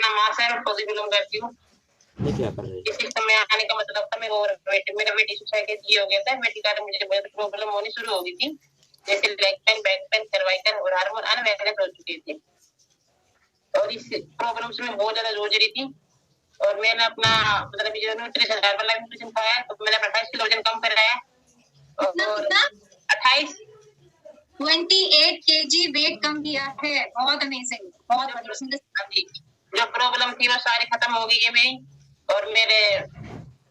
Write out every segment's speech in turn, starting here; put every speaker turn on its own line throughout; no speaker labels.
नाम आशा है, मैं फौजी बिलोंग करती हूँ।
ये क्या कर रही है?
इस सिस्टम में आने का मतलब था मेरा वेट इशू हो गया था। मेरे कारण मुझे बहुत प्रॉब्लम होनी शुरू हो गई थी, जैसे leg pain, back pain, cervical और हार्मोन अनबैलेंस हो चुके थे, और इस प्रॉब्लम से मैं बहुत ज्यादा जूझ रही थी। और मैंने अपना मतलब जो न्यूट्रिशन हर्बल न्यूट्रिशन खाया, तो मैंने 28 किलो वजन कम कराया और
28 केजी वेट कम किया है। बहुत अमेजिंग, बहुत बढ़िया।
जो प्रॉब्लम थी वो सारी खत्म हो गई है मेरी। और मेरे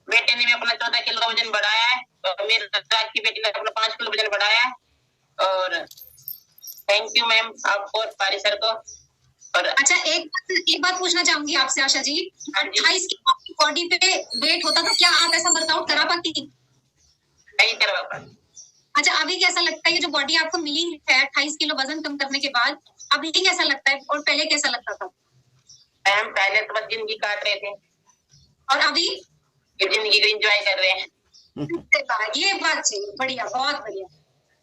बेटे ने भी अपना 14 किलो का वजन बढ़ाया है, और मेरे दादा की बेटी ने अपना 5 किलो वजन बढ़ाया है। और थैंक यू मैम आपको और पारी सर को। और
अच्छा, एक बात पूछना चाहूंगी आपसे आशा जी, 28 किलो की बॉडी पे वेट होता तो क्या आप ऐसा वर्कआउट करा पाती?
नहीं करवा पाती।
अच्छा, अभी कैसा लगता है ये जो बॉडी आपको मिली है 28 किलो वजन कम करने के बाद, अभी कैसा लगता है और पहले कैसा लगता था?
मैम पहले तो बस जिंदगी काट रहे थे,
और अभी
जिंदगी को एंजॉय कर रहे हैं।
ये बात चाहिए, बढ़िया, बहुत बढ़िया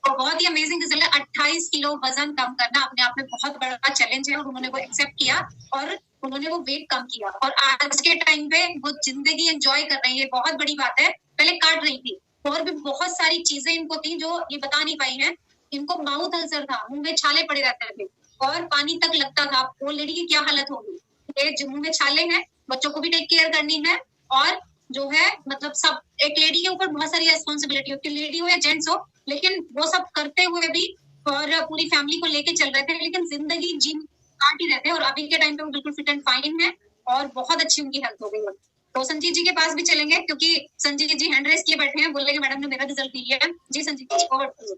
और बहुत ही अमेजिंग रिजल्ट है। 28 किलो वजन कम करना अपने आप में बहुत बड़ा चैलेंज है, और उन्होंने वो एक्सेप्ट किया और उन्होंने वो वेट कम किया, और आज के टाइम पे वो जिंदगी एंजॉय कर रही है। बहुत बड़ी बात है। पहले काट रही थी, और भी बहुत सारी चीजें इनको थी जो ये बता नहीं पाई हैं। इनको माउथ अल्सर था, मुंह में छाले पड़े रहते थे और पानी तक लगता था। वो लेडी की क्या हालत होगी? ये मुंह में छाले हैं, बच्चों को भी टेक केयर करनी है, और जो है मतलब सब एक लेडी के ऊपर बहुत सारी रिस्पॉन्सिबिलिटी होती है, लेडी हो या जेंट्स हो, लेकिन वो सब करते हुए भी और पूरी फैमिली को लेके चल रहे थे, लेकिन जिंदगी जी काट ही रहते हैं। और अभी के टाइम पे वो बिल्कुल फिट एंड फाइन है और बहुत अच्छी उनकी हेल्थ हो गई है। तो संजीव जी के पास भी चलेंगे, क्योंकि संजीव जी हैंड रेस किए बैठे हैं, बोलेंगे मैडम ने मेरा रिजल्ट दिया है। जी Sanjeev ji, over to you.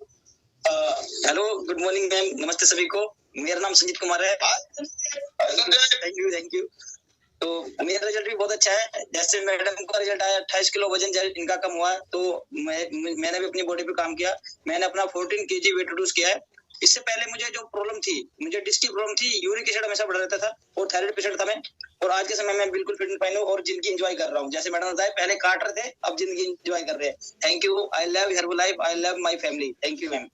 Hello, good morning ma'am, नमस्ते सभी को। मेरा नाम संजीत कुमार है। Thank you. तो मेरा रिजल्ट भी बहुत अच्छा है। जैसे मैडम का रिजल्ट आया 28 किलो वजन इनका कम हुआ, तो मैंने भी अपनी बॉडी पे काम किया। मैंने अपना 14 केजी वेट रिड्यूस किया है। इससे पहले मुझे जो प्रॉब्लम थी, मुझे डिस्क की प्रॉब्लम थी, यूरिक एसिड हमेशा बढ़ रहता था और थायराइड पेशेंट था मैं। और आज के समय में बिल्कुल फिट एंड फाइन हूं और जिंदगी एंजॉय कर रहा हूं। जैसे मैडम ने बताया, पहले काट रहे थे, अब जिंदगी एंजॉय कर रहे हैं। Thank you. I love Herbalife, I love my family. Thank you ma'am.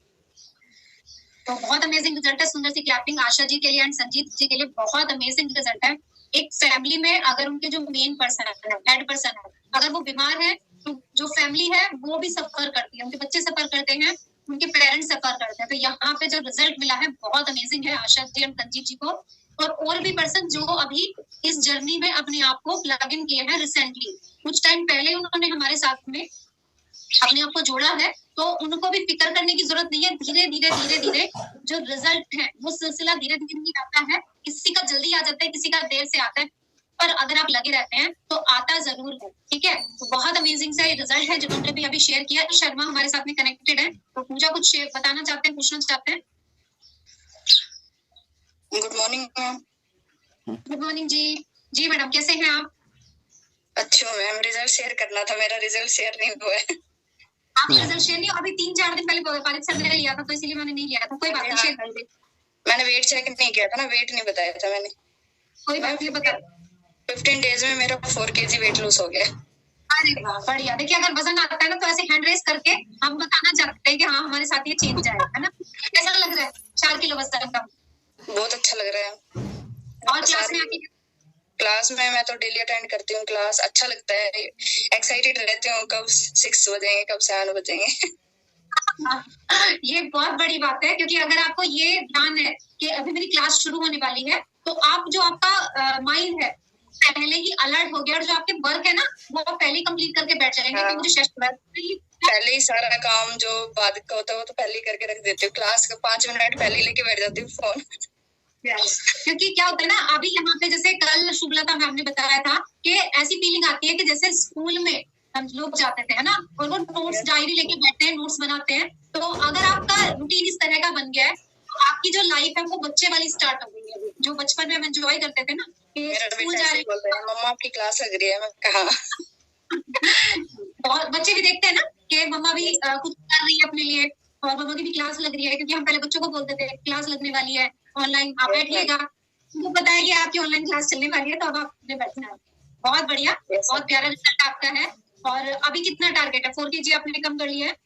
तो बहुत अमेजिंग रिजल्ट है। सुंदर सी क्लैपिंग आशा जी के लिए एंड संजीत जी के लिए। बहुत अमेजिंग रिजल्ट है। एक फैमिली में अगर उनके जो मेन पर्सन है, हेड पर्सन है, अगर वो बीमार है, तो जो फैमिली है वो भी सफर करती है, उनके बच्चे सफर करते हैं, उनके पेरेंट्स सफर करते हैं। तो यहाँ पे जो रिजल्ट मिला है बहुत अमेजिंग है आशा जी और संजीत जी को, और भी पर्सन जो अभी इस जर्नी में अपने आप को प्लग इन किए हैं रिसेंटली। कुछ टाइम पहले उन्होंने हमारे साथ में अपने आप को जोड़ा है, तो उनको भी फिक्र करने की जरूरत नहीं है। धीरे धीरे जो रिजल्ट है वो सिलसिला धीरे धीरे आता है। किसी का जल्दी आ जाता है, किसी का देर से आता है, पर अगर आप लगे रहते हैं तो आता जरूर है। ठीक है, तो बहुत अमेजिंग सा ये रिजल्ट है जिन्होंने भी अभी शेयर किया। शर्मा हमारे साथ में कनेक्टेड है, तो पूजा कुछ बताना चाहते हैं, पूछना चाहते हैं?
Good morning ma'am.
Good morning जी। जी मैडम, कैसे हैं आप?
अच्छा मैम, रिजल्ट शेयर करना था, मेरा रिजल्ट शेयर नहीं हुआ है।
आपका रिजल्ट शेयर नहीं? अभी 3-4 दिन पहले पारित सर ने लिया था, तो इसीलिए मैंने नहीं लिया था। कोई बात नहीं, शेयर कर दे।
मैंने वेट चेक नहीं किया था ना, वेट नहीं बताया था मैंने।
कोई बात नहीं, बता।
15 डेज में मेरा 4 केजी वेट लॉस हो गया।
अरे वाह, बढ़िया। देखिए, अगर वजन आता है ना, तो ऐसे हैंड रेस करके हम बताना चाहते हैं कि हाँ हमारे साथ ये चेंज आया है ना। कैसा लग रहा है 4 किलो वजन कम?
बहुत अच्छा लग रहा है।
और क्लास में आके?
क्लास में मैं तो डेली अटेंड करती हूँ क्लास, अच्छा लगता है। एक्साइटेड रहती हूँ, कब 6 बजेंगे, कब 7 बजेंगे।
ये बहुत बड़ी बात है, क्योंकि अगर आपको ये ध्यान है कि अभी मेरी क्लास शुरू होने वाली है, तो आप जो आपका माइंड है पहले ही अलर्ट हो गया, और जो आपके वर्क है ना वो पहले ही कंप्लीट करके बैठ जाएंगे।
हाँ।
कि मुझे सेशन
पहले ही सारा काम जो बाद का होता है वो तो पहले ही करके रख देती हूँ। क्लास का 5 मिनट पहले ही लेके बैठ जाती हूँ फोन।
क्योंकि क्या होता है ना, अभी यहाँ पे जैसे कल शुभलता मैम ने बताया था कि ऐसी फीलिंग आती है कि जैसे स्कूल में हम लोग जाते थे, है ना, और वो नोट्स डायरी लेके बैठते हैं, नोट्स बनाते हैं। तो अगर आपका रूटीन इस तरह का बन गया है, तो आपकी जो लाइफ है वो बच्चे वाली स्टार्ट हो गई है। जो बचपन में हम एंजॉय करते थे ना, कि स्कूल जा रहे हैं,
मम्मा आपकी क्लास लग रही है, मैं कहा।
और बच्चे भी देखते हैं ना कि मम्मा भी कुछ कर रही है अपने लिए, और मम्मा की भी क्लास लग रही है। क्योंकि हम पहले बच्चों को बोलते थे क्लास लगने वाली है ऑनलाइन, आप बैठिएगा। उनको पता है कि आपकी ऑनलाइन क्लास चलने वाली है, तो अब आपने बैठना है। बहुत बढ़िया, बहुत प्यारा रिजल्ट आपका है। और अभी कितना टारगेट है? 4 केजी आपने कम कर लिया है?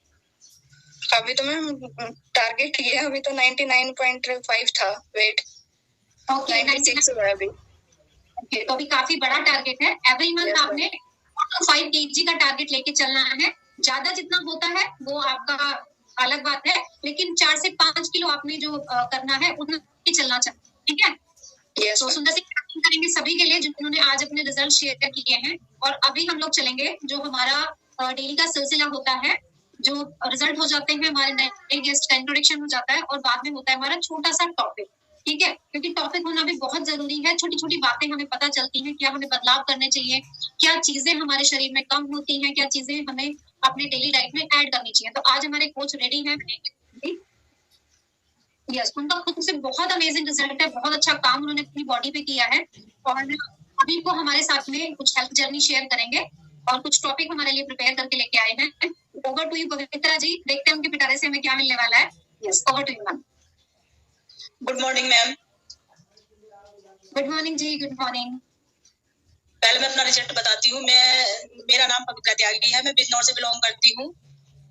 अभी तो मैं टारगेट किया, अभी तो 99.5 था वेट।
ओके,
96 हुआ है अभी।
Okay, तो अभी काफी बड़ा टारगेट है। एवरी मंथ आपने 5 kg का टारगेट लेके चलना है। ज्यादा जितना होता है वो आपका अलग बात है, लेकिन 4 से 5 किलो आपने जो करना है उतना ही चलना चाहिए, ठीक है?
Yes,
तो सुंदर सिंह क्लैपिंग करेंगे सभी के लिए जिन्होंने आज अपने रिजल्ट शेयर किए हैं। और अभी हम लोग चलेंगे जो हमारा डेली का सिलसिला होता है, जो रिजल्ट हो जाते हैं हमारे नए गेस्ट का इंट्रोडक्शन हो जाता है और बाद में होता है हमारा छोटा सा टॉपिक, ठीक है? क्योंकि टॉपिक होना भी बहुत जरूरी है। छोटी छोटी बातें हमें पता चलती हैं, क्या हमें बदलाव करने चाहिए, क्या चीजें हमारे शरीर में कम होती हैं, क्या चीजें हमें अपने डेली लाइफ में ऐड करनी चाहिए। तो आज हमारे कोच रेडी हैं। यस, उनका खुद से बहुत अमेजिंग रिजल्ट है, बहुत अच्छा काम उन्होंने अपनी बॉडी पे किया है और अभी को हमारे साथ में कुछ हेल्थ जर्नी शेयर करेंगे और कुछ टॉपिक हमारे लिए प्रिपेयर करके लेके आए हैं। ओवर टू यू पवित्रा जी, देखते हैं उनके पिटारे से हमें क्या मिलने वाला है। Yes, over to you ma'am.
Good morning ma'am.
Good morning जी, गुड मॉर्निंग।
पहले मैं अपना रिजल्ट बताती हूँ। मेरा नाम पवित्रा त्यागी है, मैं बिजनौर से बिलोंग करती हूँ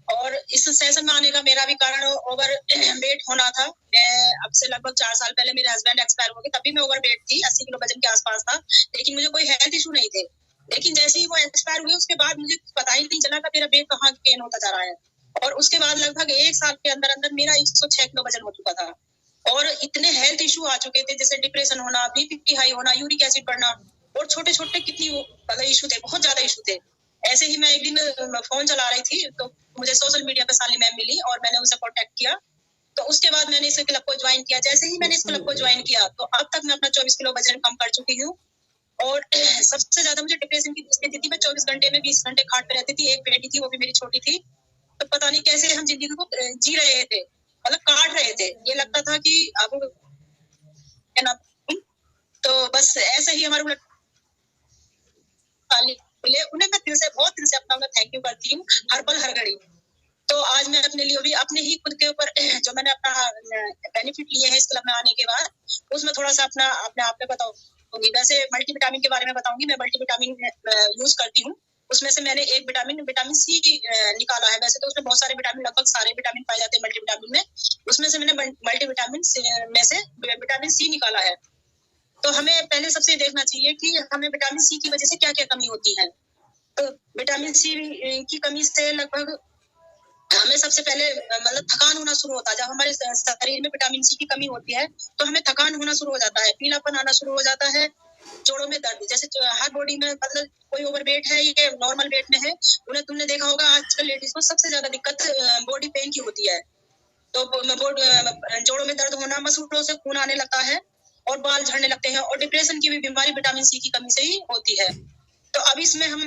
और इस सेशन में आने का मेरा भी कारण ओवर वेट होना था। मैं अब से लगभग 4 साल पहले मेरे हस्बैंड एक्सपायर हो गए, तभी मैं ओवर वेट थी, 80 किलो वजन के आसपास था, लेकिन मुझे कोई हेल्थ इशू नहीं थे। लेकिन जैसे ही वो एक्सपायर हुए उसके बाद मुझे पता ही नहीं चला कि मेरा वेट कहाँ गेन होता जा रहा है और उसके बाद लगभग 1 साल के अंदर अंदर मेरा 106 किलो वजन हो चुका था और इतने हेल्थ इशू आ चुके थे, जैसे डिप्रेशन होना, बीपी हाई होना, यूरिक एसिड बढ़ना और छोटे छोटे कितनी मतलब इशू थे, बहुत ज्यादा इशू थे। ऐसे ही मैं एक दिन फोन चला रही थी तो मुझे सोशल मीडिया पे साली मैम मिली और मैंने उनसे कॉन्टेक्ट किया। तो उसके बाद मैंने इस क्लब को ज्वाइन किया। जैसे ही मैंने इस क्लब को ज्वाइन किया तो अब तक मैं अपना 24 किलो वजन कम कर चुकी हूँ और सबसे ज्यादा मुझे डिप्रेशन की स्थिति थी। मैं 24 घंटे में 20 घंटे खाट पे रहती थी। एक बेटी थी, वो भी मेरी छोटी थी, तो पता नहीं कैसे हम जिंदगी को जी रहे थे, मतलब काट रहे थे। ये लगता था कि अब है ना, तो बस ऐसे ही हमारे मिले उन्हें मैं बहुत दिल से अपना थैंक यू करती हूँ हर पल हर घड़ी। तो आज मैं अपने लिए भी अपने ही खुद के ऊपर जो मैंने अपना बेनिफिट लिए हैं इस क्लब में आने के बाद, उसमें थोड़ा सा अपने आप में बताऊंगी। वैसे मल्टीविटामिन के बारे में बताऊंगी। मैं मल्टीविटामिन यूज करती हूँ। उसमें से मैंने एक विटामिन सी निकाला है। वैसे तो उसमें बहुत सारे विटामिन, लगभग सारे विटामिन पाए जाते हैं मल्टीविटामिन में, उसमें से मैंने मल्टीविटामिन में से विटामिन सी निकाला है। तो हमें पहले सबसे देखना चाहिए कि हमें विटामिन सी की वजह से क्या क्या कमी होती है। तो विटामिन सी की कमी से लगभग हमें सबसे पहले मतलब थकान होना शुरू होता है। जब हमारे शरीर में विटामिन सी की कमी होती है तो हमें थकान होना शुरू हो जाता है, पीलापन आना शुरू हो जाता है, जोड़ों में दर्द, जैसे हर बॉडी में, मतलब कोई ओवरवेट है ये नॉर्मल वेट में है, उन्हें तुमने देखा होगा आजकल लेडीज को सबसे ज्यादा दिक्कत बॉडी पेन की होती है। तो जोड़ों में दर्द होना, मसूड़ों से खून आने लगता है और बाल झड़ने लगते हैं और डिप्रेशन की भी बीमारी विटामिन सी की कमी से ही होती है। तो अब इसमें हम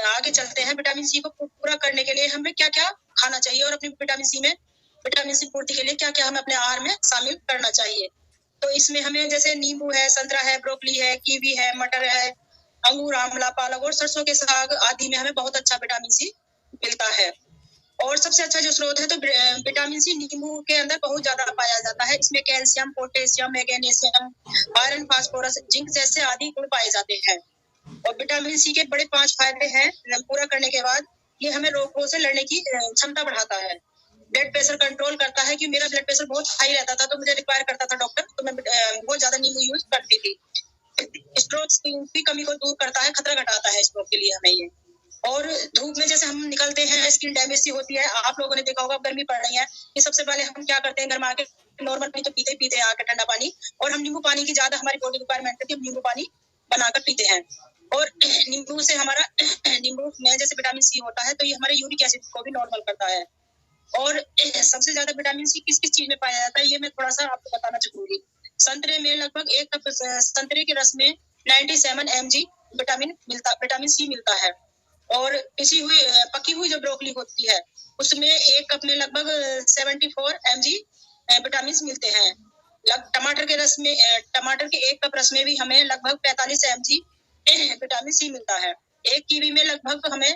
आगे चलते हैं। विटामिन सी को पूरा करने के लिए हमें क्या क्या खाना चाहिए और अपनी विटामिन सी पूर्ति के लिए क्या क्या हमें अपने आहार में शामिल करना चाहिए। तो इसमें हमें जैसे नींबू है, संतरा है, ब्रोकली है, कीवी है, मटर है, अंगूर, आंवला, पालक और सरसों के साग आदि में हमें बहुत अच्छा विटामिन सी मिलता है। और सबसे अच्छा जो स्रोत है तो विटामिन सी नींबू के अंदर बहुत ज्यादा पाया जाता है। इसमें calcium, potassium, magnesium, iron, phosphorus, zinc जैसे आदि गुण पाए जाते हैं। और विटामिन सी के बड़े 5 फायदे हैं। पूरा करने के बाद ये हमें रोगों से लड़ने की क्षमता बढ़ाता है, ब्लड प्रेशर कंट्रोल करता है। कि मेरा ब्लड प्रेशर बहुत हाई रहता था तो मुझे रिक्वायर करता था डॉक्टर, तो मैं बहुत ज्यादा नींबू यूज करती थी। स्ट्रोक की कमी को दूर करता है, खतरा घटाता है स्ट्रोक के लिए हमें ये। और धूप में जैसे हम निकलते हैं, स्किन डैमेज सी होती है, आप लोगों ने देखा होगा गर्मी पड़ रही है, कि सबसे पहले हम क्या करते हैं, घर में आके नॉर्मल पानी तो पीते हैं आके ठंडा पानी, और हम नींबू पानी की ज्यादा हमारी बॉडी रिक्वायरमेंट है कि हम नींबू पानी बनाकर पीते हैं। और नींबू से हमारा नींबू में जैसे विटामिन सी होता है तो ये हमारे यूरिक एसिड को भी नॉर्मल करता है। और सबसे ज्यादा विटामिन सी किस किस चीज में पाया जाता है ये मैं थोड़ा सा आपको बताना चाहूंगी। संतरे में लगभग 1 कप संतरे के रस में 97 mg विटामिन सी मिलता है। और पकी हुई जो ब्रोकली होती है उसमें 1 कप में लगभग 74 mg विटामिन मिलते हैं। टमाटर के 1 कप रस में भी हमें लगभग 45 mg विटामिन सी मिलता है। एक कीवी में लगभग हमें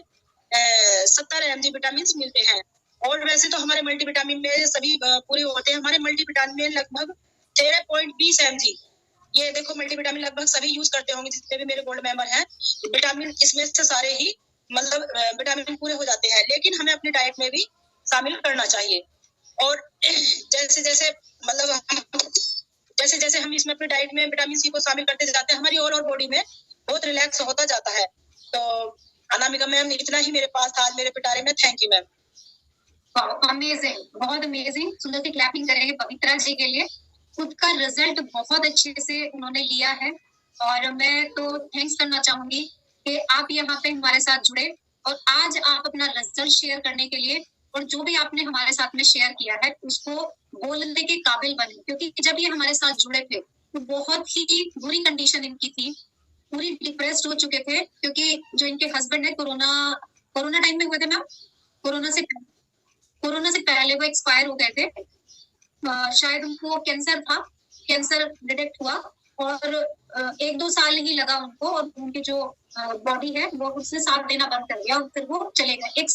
70 mg विटामिन मिलते हैं। और वैसे तो हमारे मल्टीविटामिन में सभी पूरे होते हैं। हमारे मल्टीविटामिन में लगभग 13.20 mg, ये देखो मल्टीविटामिन लगभग सभी यूज करते होंगे जितने भी मेरे गोल्ड मेंबर हैं। विटामिन इसमें से सारे ही मतलब विटामिन पूरे हो जाते हैं, लेकिन हमें अपनी डाइट में भी शामिल करना चाहिए। और जैसे जैसे मतलब हम जैसे जैसे हम इसमें अपनी डाइट में विटामिन सी को शामिल करते जाते हैं, हमारी ऑल ओवर बॉडी में बहुत रिलैक्स होता जाता है। तो अनामिका मैम, इतना ही मेरे पास था आज मेरे पिटारे में। Thank you ma'am.
अमेजिंग, बहुत अमेजिंग। सुंदर सी क्लैपिंग करेंगे पवित्रा जी के लिए। खुद का रिजल्ट बहुत अच्छे से उन्होंने लिया है और मैं तो थैंक्स करना चाहूंगी कि आप यहाँ पे हमारे साथ जुड़े और आज आप अपना रिजल्ट शेयर करने के लिए और जो भी आपने हमारे साथ में शेयर किया है उसको बोलने के काबिल बने, क्योंकि जब ये हमारे साथ जुड़े थे तो बहुत ही बुरी कंडीशन इनकी थी, पूरी डिप्रेस्ड हो चुके थे, क्योंकि जो इनके हस्बैंड है कोरोना टाइम में हुए थे मैम, कोरोना से पहले वो एक्सपायर हो गए थे। शायद उनको कैंसर डिटेक्ट हुआ और 1-2 साल ही लगा उनको और उनकी जो बॉडी है वो उसने साथ देना बंद कर दिया और फिर वो चले गए। एक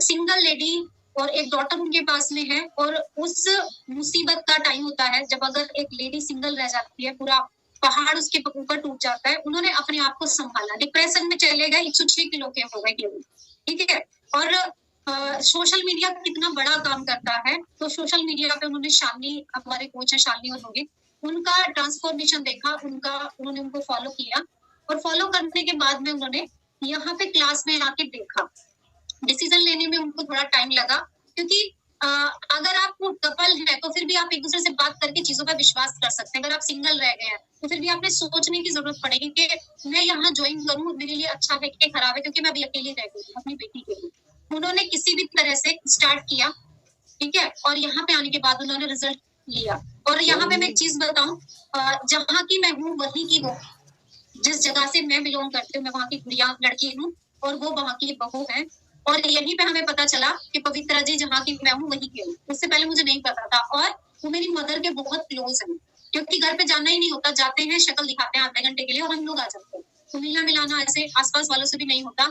सिंगल लेडी और एक डॉटर उनके पास में है और उस मुसीबत का टाइम होता है जब अगर एक लेडी सिंगल रह जाती है, पूरा पहाड़ उसके ऊपर टूट जाता है। उन्होंने अपने आप को संभाला, डिप्रेशन में चले गए, 106 किलो के हो गए केवल, ठीक है। और सोशल मीडिया कितना बड़ा काम करता है, तो सोशल मीडिया पे उन्होंने शालिनी, हमारे कोच है शालिनी और होगी, उनका ट्रांसफॉर्मेशन देखा, उन्होंने उनको फॉलो किया और फॉलो करने के बाद में उन्होंने यहाँ पे क्लास में आके देखा। डिसीजन लेने में उनको थोड़ा टाइम लगा, क्योंकि अगर आप कपल है तो फिर भी आप एक दूसरे से बात करके चीजों पर विश्वास कर सकते हैं। अगर आप सिंगल रह गए हैं तो फिर भी आपने सोचने की जरूरत पड़ेगी कि मैं यहाँ ज्वाइन करूँ, मेरे लिए अच्छा है कि खराब है, क्योंकि मैं अभी अकेली रह गई अपनी बेटी के लिए। उन्होंने किसी भी तरह से स्टार्ट किया, ठीक है, और यहाँ पे आने के बाद उन्होंने रिजल्ट लिया। और यहाँ पे मैं एक चीज बताऊं, जहाँ की मैं हूँ वहीं की वो, जिस जगह से मैं बिलोंग करती हूँ मैं वहाँ की गुड़िया लड़की हूँ और वो वहाँ की बहू है। और यहीं पे हमें पता चला कि पवित्रा जी जहाँ की मैं हूँ वहीं की हूँ, उससे पहले मुझे नहीं पता था। और वो मेरी मदर के बहुत क्लोज है, क्योंकि घर पे जाना ही नहीं होता, जाते हैं शक्ल दिखाते हैं आधे घंटे के लिए और हम लोग आ जाते हैं। तो मिलना मिलाना ऐसे आसपास वालों से भी नहीं होता।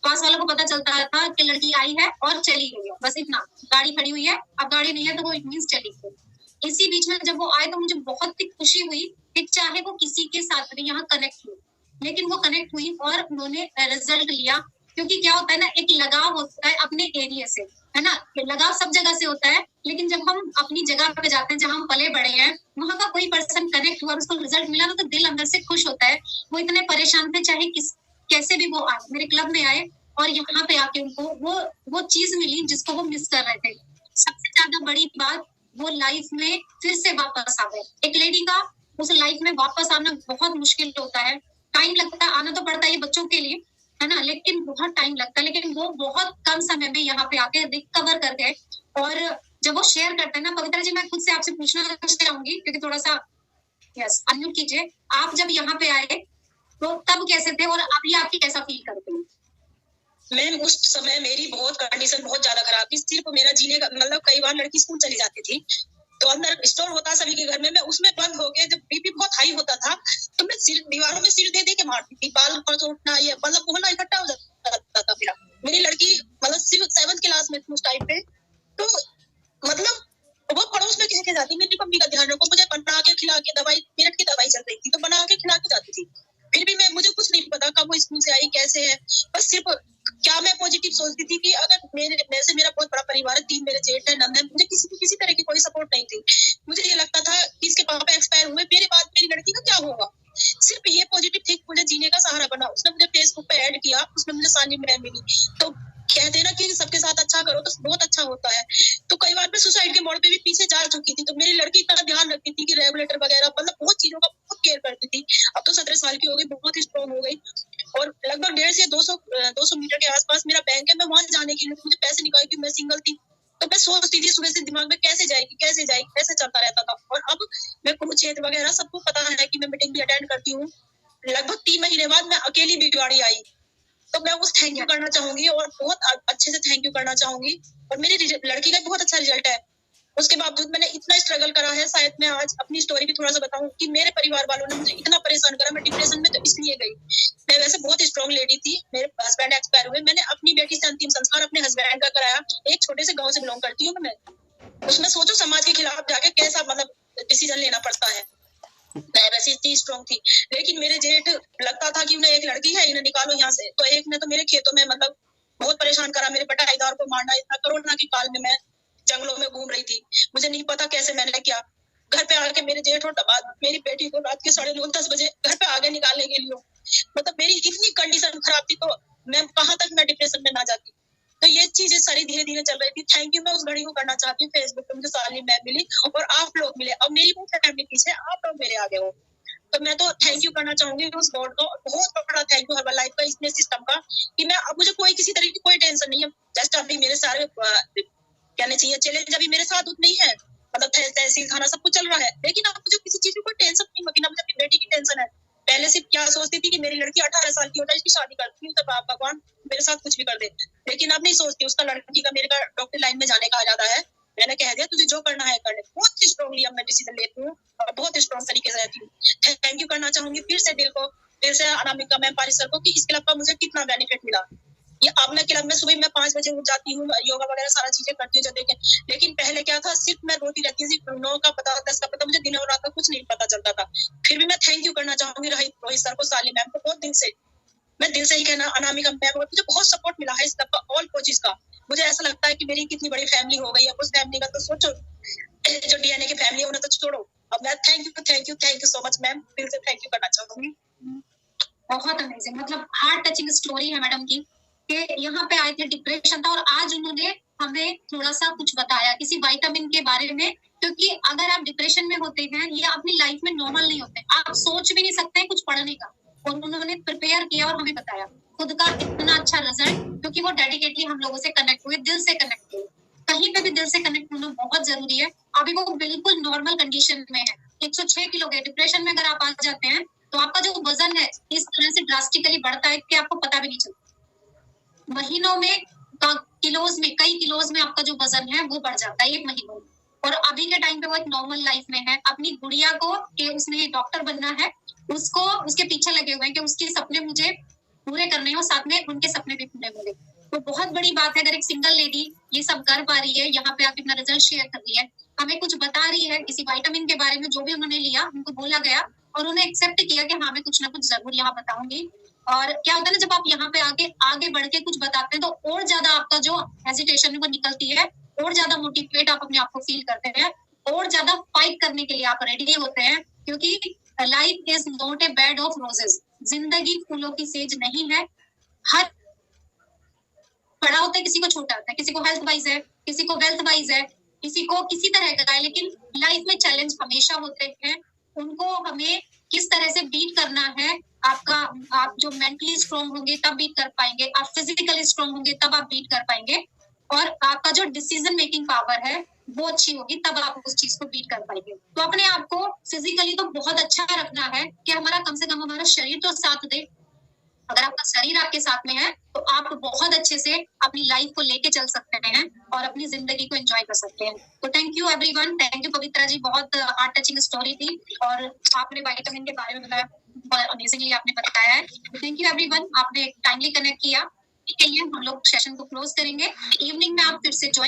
पास वालों को पता चलता था कि लड़की आई है और चली गई है, बस इतना। गाड़ी खड़ी हुई है, अब गाड़ी नहीं है तो वो इट मींस चली गई। इसी बीच में जब वो आए तो मुझे बहुत ही खुशी हुई कि चाहे वो किसी के साथ भी यहाँ कनेक्ट हुई, लेकिन वो कनेक्ट हुई और उन्होंने रिजल्ट लिया। क्योंकि क्या होता है ना, एक लगाव होता है अपने एरिया से, है ना। लगाव सब जगह से होता है, लेकिन जब हम अपनी जगह पे जाते हैं जहाँ हम पले बड़े हैं, वहां का कोई पर्सन कनेक्ट हुआ और उसको रिजल्ट मिला ना, तो दिल अंदर से खुश होता है। वो इतने परेशान थे, चाहे कैसे भी वो आए, मेरे क्लब में आए और यहाँ पे आके उनको वो चीज मिली जिसको वो मिस कर रहे थे। सबसे ज्यादा बड़ी बात, वो लाइफ में फिर से वापस आ गए। एक लेडी का उस लाइफ में वापस आना बहुत मुश्किल होता है, टाइम लगता है, आना तो पड़ता है बच्चों के लिए, है ना, लेकिन बहुत टाइम लगता है। लेकिन वो बहुत कम समय में यहाँ पे आके रिकवर कर गए। और जब वो शेयर करते हैं ना, पवित्रा जी मैं खुद से आपसे पूछना चाहूंगी, क्योंकि थोड़ा सा यस अनम्यूट कीजिए, आप जब यहाँ पे आए तो तब कैसे थे और अभी आपकी कैसा फील करते हैं?
मैम उस समय मेरी कंडीशन बहुत ज्यादा खराब थी। सिर्फ मेरा जीने का मतलब, कई बार लड़की स्कूल चली जाती थी तो अंदर स्टोर होता सभी के घर में, मैं उसमें बंद हो गया। जब बीपी बहुत हाई होता था तो मैं दीवारों में सिर दे के मारती थी, बाल पर उठना, ये मतलब बोलना इकट्ठा हो जाता था मेरी लड़की मतलब सिर्फ 7th क्लास में थी उस टाइम पे। तो मतलब वो पड़ोस में कह के जाती, मेरी मम्मी का ध्यान रखो, मुझे बना के खिला के, दवाई पेट की दवाई चल रही थी तो बना के खिला के जाती थी। फिर भी मुझे कुछ नहीं पता कब वो स्कूल से आई, कैसे है, बस सिर्फ क्या मैं पॉजिटिव सोचती थी कि अगर मेरा बहुत बड़ा परिवार है, 3 मेरे जेठ है, नंद है, मुझे किसी तरह की कोई सपोर्ट नहीं थी। मुझे ये लगता था कि इसके पापा एक्सपायर हुए, मेरे बाद मेरी लड़की का क्या होगा। सिर्फ ये पॉजिटिव थी, मुझे जीने का सहारा बना। उसने मुझे फेसबुक पे ऐड किया, उसमें मुझे सानी मैम मिली। तो कहते हैं ना कि सबके साथ अच्छा करो तो बहुत अच्छा होता है। तो कई बार मैं सुसाइड के मोड़ पे भी पीछे जा चुकी थी, तो मेरी लड़की इतना ध्यान रखती थी कि रेगुलेटर वगैरह मतलब बहुत चीजों का बहुत केयर करती थी। अब तो 17 साल की हो गई, बहुत स्ट्रॉन्ग हो गई और लगभग 150 से 200 मीटर के आसपास मेरा बैंक है। मैं वहां जाने के लिए मुझे पैसे निकाले, क्योंकि मैं सिंगल थी। तो मैं सोचती थी सुबह से दिमाग में कैसे जाएगी कैसे चलता रहता था। और अब मैं कुरुक्षेत्र वगैरह सबको पता है कि मैं मीटिंग भी अटेंड करती हूँ। लगभग 3 महीने बाद मैं अकेली भिवाड़ी आई, तो मैं उस थैंक यू करना चाहूंगी और बहुत अच्छे से थैंक यू करना चाहूंगी। और मेरी लड़की का बहुत अच्छा रिजल्ट है, उसके बावजूद मैंने इतना स्ट्रगल करा है। शायद मैं आज अपनी स्टोरी भी थोड़ा सा बताऊं कि मेरे परिवार वालों ने मुझे इतना परेशान करा, मैं डिप्रेशन में तो इसलिए गई। मैं वैसे बहुत स्ट्रॉन्ग लेडी थी, मेरे हस्बैंड एक्सपायर हुए, मैंने अपनी बेटी से अंतिम संस्कार अपने हस्बैंड का कराया। एक छोटे से गाँव से बिलोंग करती हूँ मैं, उसमें सोचो समाज के खिलाफ जाके कैसा मतलब डिसीजन लेना पड़ता है। मैं वैसे इतनी स्ट्रॉन्ग थी, लेकिन मेरे जेठ लगता था कि उन्हें एक लड़की है, इन्हें निकालो यहाँ से। तो एक ने तो मेरे खेतों में मतलब बहुत परेशान करा, मेरे बटाईदार को मारना। इतना कोरोना के काल में मैं जंगलों में घूम रही थी, मुझे नहीं पता कैसे मैंने किया। घर पे आके मेरे जेठ और बाद मेरी बेटी को रात के 9:30-10 बजे घर पे आगे निकालने के लिए, मतलब मेरी इतनी कंडीशन खराब थी, तो मैं कहाँ तक मैं डिप्रेशन में ना जाती। तो ये चीजें सारी धीरे धीरे चल रही थी। थैंक यू मैं उस घड़ी को करना चाहती हूँ। फेसबुक पे मुझे साली मैम मिली और आप लोग मिले। अब मेरी वो फैमिली पीछे, आप लोग मेरे आगे हो, तो मैं तो थैंक यू करना चाहूंगी उस गॉड को। बहुत बड़ा थैंक यू हर्बल लाइफ का, इसने सिस्टम का, कि मैं अब मुझे कोई किसी तरह की कोई टेंशन नहीं है। जस्ट अभी मेरे सारे कहने चाहिए चैलेंज अभी मेरे साथ उतने ही है, मतलब तहसील थाना सब कुछ चल रहा है, लेकिन अब मुझे किसी चीज की कोई टेंशन नहीं होगी ना। मुझे अपनी बेटी की टेंशन है। पहले सिर्फ क्या सोचती थी कि मेरी लड़की 18 साल की हो जाए, इसकी शादी करती हूँ, तो भगवान मेरे साथ कुछ भी कर दे, लेकिन अब नहीं सोचती। उसका लड़की का मेरे का डॉक्टर लाइन में जाने का इरादा है। मैंने कह दिया तुझे जो करना है करने। बहुत स्ट्रांगली अब मैं डिसीजन लेती हूँ और बहुत स्ट्रॉन्ग तरीके से रहती हूँ। थैंक यू करना चाहूंगी फिर से दिल को, फिर से अनामिका मैम पारिस सर को, कि इस क्लब का मुझे कितना बेनिफिट मिला। ये अब मैं क्लब में सुबह मैं 5 बजे उठ जाती हूँ, योगा वगैरह सारा चीजें करती हूँ जब देखें, लेकिन पहले क्या था, सिर्फ मैं रोती रहती थी, 9 का पता 10 का पता, मुझे दिन और रात का कुछ नहीं पता चलता था। फिर भी मैं थैंक यू करना चाहूंगी रोहित सर को, साली मैम को, बहुत दिन से मैं दिल से ही कहना, अनामिका मैम को, मुझे बहुत सपोर्ट मिला है इस क्लब का, ऑल कोचेस का। मुझे ऐसा लगता है कि मेरी कितनी बड़ी फैमिली हो गई है। उस फैमिली का तो सोचो, जो डीएनए की फैमिली है उन्हें तो छोड़ो। अब मैं thank you so much ma'am, दिल से थैंक यू करना चाहूंगी।
बहुत अमेजिंग, मतलब हार्ट टचिंग स्टोरी है मैडम की, कि यहाँ पे आए थे, डिप्रेशन था, और आज उन्होंने हमें थोड़ा सा कुछ बताया किसी विटामिन के बारे में, क्योंकि अगर आप डिप्रेशन में होते हैं या अपनी लाइफ में नॉर्मल नहीं होते, आप सोच भी नहीं सकते हैं कुछ पढ़ने का, और उन्होंने प्रिपेयर किया और हमें बताया खुद का इतना अच्छा रिजल्ट, क्योंकि वो डेडिकेटली हम लोगों से कनेक्ट हुए, दिल से कनेक्ट हुए। कहीं पे भी दिल से कनेक्ट होना बहुत जरूरी है। अभी वो बिल्कुल नॉर्मल कंडीशन में है, 106 किलो के डिप्रेशन में अगर आप आ जाते हैं तो आपका जो वजन है इस तरह से ड्रास्टिकली बढ़ता है कि आपको पता भी नहीं चलता। महीनों में किलोज में, कई किलोज में आपका जो वजन है वो बढ़ जाता है 1 महीनों में। और अभी के टाइम पे वो एक नॉर्मल लाइफ में है। अपनी गुड़िया को कि उसने डॉक्टर बनना है, उसको उसके पीछे लगे हुए हैं कि उसके सपने मुझे पूरे करने हैं और साथ में उनके सपने भी पूरे होंगे। तो बहुत बड़ी बात है अगर एक सिंगल लेडी ये सब कर पा रही है, यहाँ पे आके अपना रिजल्ट शेयर कर रही है, हमें कुछ बता रही है किसी विटामिन के बारे में, जो भी उन्होंने लिया उनको बोला गया और उन्हें एक्सेप्ट किया कि हाँ मैं कुछ ना कुछ जरूर यहाँ बताऊंगी। और क्या होता है ना, जब आप यहाँ पे आगे बढ़ के कुछ बताते हैं तो और ज्यादा आपका जो हेजिटेशन है वो निकलती है, और ज्यादा मोटिवेट आप अपने आप को फील करते हैं, और ज्यादा फाइट करने के लिए आप रेडी होते हैं, क्योंकि life is not a bed of roses. जिंदगी फूलों की सेज नहीं है। हर बड़ा होता है, किसी को छोटा होता है, किसी को हेल्थ वाइज है, किसी को वेल्थ वाइज है, किसी को किसी तरह का है, लेकिन लाइफ में चैलेंज हमेशा होते हैं। उनको हमें किस तरह से बीट करना है, आप जो मेंटली स्ट्रांग होंगे तब बीट कर पाएंगे, आप फिजिकली स्ट्रांग होंगे तब आप बीट कर पाएंगे, और आपका जो डिसीजन मेकिंग पावर है वो अच्छी होगी तब आप उस चीज को बीट कर पाएंगे। तो अपने आप को फिजिकली तो बहुत अच्छा रखना है कि हमारा कम से कम हमारा शरीर तो साथ दे। अगर आपका शरीर आपके साथ में है तो आप बहुत अच्छे से अपनी लाइफ को लेके चल सकते हैं और अपनी जिंदगी को एंजॉय कर सकते हैं। तो thank you everyone, thank you Pavitra ji, बहुत हार्ट टचिंग स्टोरी थी और आपने विटामिन के बारे में बताया, बहुत अमेजिंगली आपने बताया है। थैंक यू एवरीवन, आपने टाइमली कनेक्ट किया। इसके लिए हम लोग सेशन को क्लोज करेंगे। इवनिंग में आप फिर से ज्वाइन